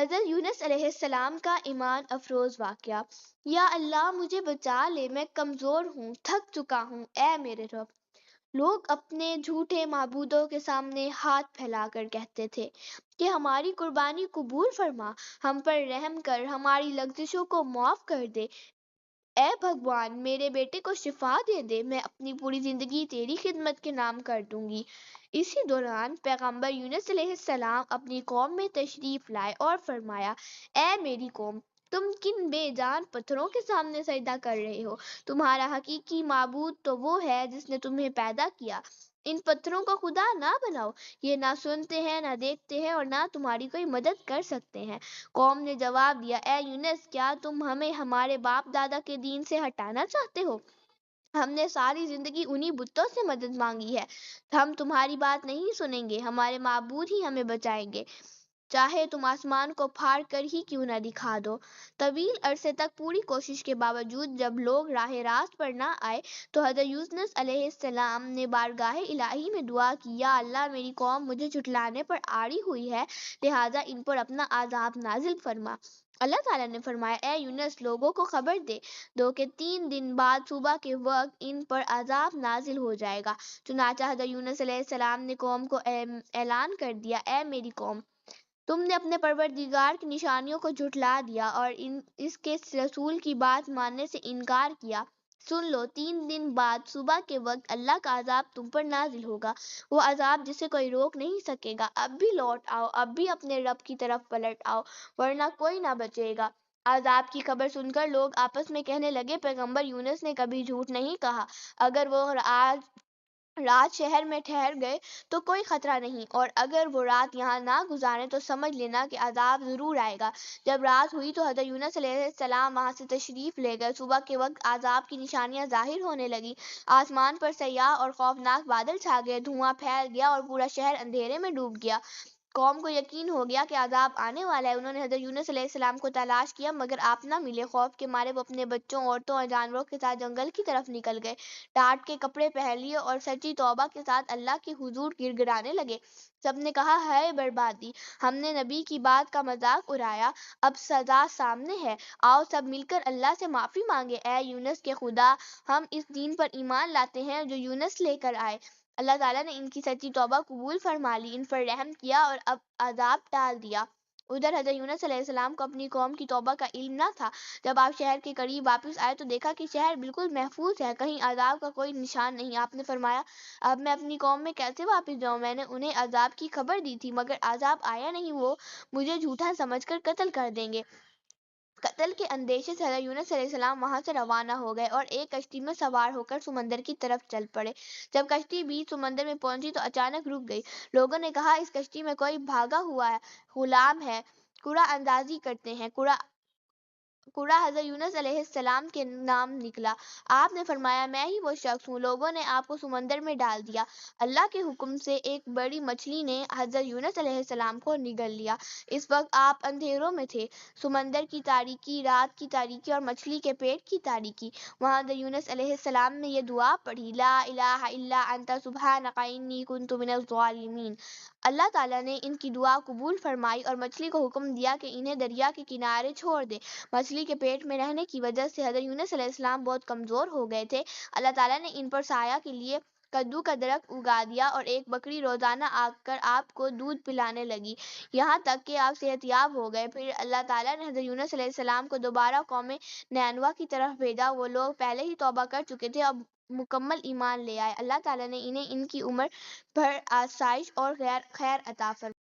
حضرت یونس علیہ السلام کا ایمان افروز واقعہ۔ یا اللہ مجھے بچا لے، میں کمزور ہوں، تھک چکا ہوں، اے میرے رب۔ لوگ اپنے جھوٹے معبودوں کے سامنے ہاتھ پھیلا کر کہتے تھے کہ ہماری قربانی قبول فرما، ہم پر رحم کر، ہماری لغزشوں کو معاف کر دے۔ اے بھگوان، میرے بیٹے کو شفا دے دے، میں اپنی پوری زندگی تیری خدمت کے نام کر دوں گی۔ اسی دوران پیغمبر یونس علیہ السلام اپنی قوم میں تشریف لائے اور فرمایا، اے میری قوم، تم کن بے جان پتھروں کے سامنے سجدہ کر رہے ہو؟ تمہارا حقیقی معبود تو وہ ہے جس نے تمہیں پیدا کیا۔ ان پتھروں کو خدا نہ بناؤ، یہ نہ سنتے ہیں، نہ دیکھتے ہیں، اور نہ تمہاری کوئی مدد کر سکتے ہیں۔ قوم نے جواب دیا، اے یونس، کیا تم ہمیں ہمارے باپ دادا کے دین سے ہٹانا چاہتے ہو؟ ہم نے ساری زندگی انہی بتوں سے مدد مانگی ہے، ہم تمہاری بات نہیں سنیں گے، ہمارے معبود ہی ہمیں بچائیں گے، چاہے تم آسمان کو پھاڑ کر ہی کیوں نہ دکھا دو۔ طویل عرصے تک پوری کوشش کے باوجود جب لوگ راہ راست پر نہ آئے تو حضرت یونس علیہ السلام نے بارگاہ الہی میں دعا کی، یا اللہ میری قوم مجھے جھٹلانے پر آڑی ہوئی ہے، لہٰذا ان پر اپنا عذاب نازل فرما۔ اللہ تعالیٰ نے فرمایا، اے یونس، لوگوں کو خبر دے دو کہ 3 دن بعد صبح کے وقت ان پر عذاب نازل ہو جائے گا۔ چنانچہ حضرت یونس علیہ السلام نے قوم کو اعلان کر دیا، اے میری قوم، تم نے اپنے پروردگار کی نشانیوں کو جھٹلا دیا اور اس کے رسول کی بات ماننے سے انکار کیا۔ سن لو، 3 دن بعد صبح کے وقت اللہ کا عذاب تم پر نازل ہوگا، وہ عذاب جسے کوئی روک نہیں سکے گا۔ اب بھی لوٹ آؤ، اب بھی اپنے رب کی طرف پلٹ آؤ، ورنہ کوئی نہ بچے گا۔ عذاب کی خبر سن کر لوگ آپس میں کہنے لگے، پیغمبر یونس نے کبھی جھوٹ نہیں کہا، اگر وہ رات شہر میں ٹھہر گئے تو کوئی خطرہ نہیں، اور اگر وہ رات یہاں نہ گزاریں تو سمجھ لینا کہ عذاب ضرور آئے گا۔ جب رات ہوئی تو حضرت یونس علیہ السلام وہاں سے تشریف لے گئے۔ صبح کے وقت عذاب کی نشانیاں ظاہر ہونے لگی، آسمان پر سیاہ اور خوفناک بادل چھا گئے، دھواں پھیل گیا اور پورا شہر اندھیرے میں ڈوب گیا۔ قوم کو یقین ہو گیا کہ عذاب آنے والا ہے۔ انہوں نے حضرت یونس علیہ السلام کو تلاش کیا مگر آپ نہ ملے۔ خوف کے مارے وہ اپنے بچوں، عورتوں اور جانوروں کے ساتھ جنگل کی طرف نکل گئے، ٹاٹ کے کپڑے پہن لیے اور سچی توبہ کے ساتھ اللہ کے حضور گر گرانے لگے۔ سب نے کہا، ہائے بربادی، ہم نے نبی کی بات کا مذاق اڑایا، اب سزا سامنے ہے، آؤ سب مل کر اللہ سے معافی مانگے۔ اے یونس کے خدا، ہم اس دین پر ایمان لاتے ہیں جو یونس لے کر آئے۔ اللہ تعالیٰ نے ان کی سچی توبہ قبول فرما لی، ان پر رحم کیا اور اب عذاب ٹال دیا۔ ادھر حضرت یونس علیہ السلام کو اپنی قوم کی توبہ کا علم نہ تھا۔ جب آپ شہر کے قریب واپس آئے تو دیکھا کہ شہر بالکل محفوظ ہے، کہیں عذاب کا کوئی نشان نہیں۔ آپ نے فرمایا، اب میں اپنی قوم میں کیسے واپس جاؤں؟ میں نے انہیں عذاب کی خبر دی تھی مگر عذاب آیا نہیں، وہ مجھے جھوٹا سمجھ کر قتل کر دیں گے۔ قتل کے اندیشے سے حضرت یونس علیہ السلام وہاں سے روانہ ہو گئے اور ایک کشتی میں سوار ہو کر سمندر کی طرف چل پڑے۔ جب کشتی بیچ سمندر میں پہنچی تو اچانک رک گئی۔ لوگوں نے کہا، اس کشتی میں کوئی بھاگا ہوا غلام ہے، قرعہ اندازی کرتے ہیں۔ قرعہ حضرت یونس علیہ السلام کے نام نکلا۔ آپ نے فرمایا، میں ہی وہ شخص ہوں۔ لوگوں نے آپ کو سمندر میں ڈال دیا۔ اللہ کے حکم سے ایک بڑی مچھلی نے حضرت یونس علیہ السلام کو نگل لیا۔ اس وقت آپ اندھیروں میں تھے، سمندر کی تاریکی، رات کی تاریکی اور مچھلی کے پیٹ کی تاریکی۔ وہاں حضرت یونس علیہ السلام نے یہ دعا پڑھی، لا الہ الا انت سبحانک انی کنت من الظالمین۔ اللہ تعالیٰ نے ان کی دعا قبول فرمائی اور مچھلی کو حکم دیا کہ انہیں دریا کے کنارے چھوڑ دے۔ مچھلی کے پیٹ میں رہنے کی وجہ سے حضرت یونس علیہ السلام بہت کمزور ہو گئے تھے۔ اللہ تعالیٰ نے ان پر سایہ کے لیے کدو کا درخت اگا دیا اور ایک بکری روزانہ آ کر آپ کو دودھ پلانے لگی، یہاں تک کہ آپ صحت یاب ہو گئے۔ پھر اللہ تعالیٰ نے حضرت یونس علیہ السلام کو دوبارہ قوم نینوا کی طرف بھیجا۔ وہ لوگ پہلے ہی توبہ کر چکے تھے، اب مکمل ایمان لے آئے۔ اللہ تعالیٰ نے انہیں ان کی عمر بھر آسائش اور خیر عطا فرمائی۔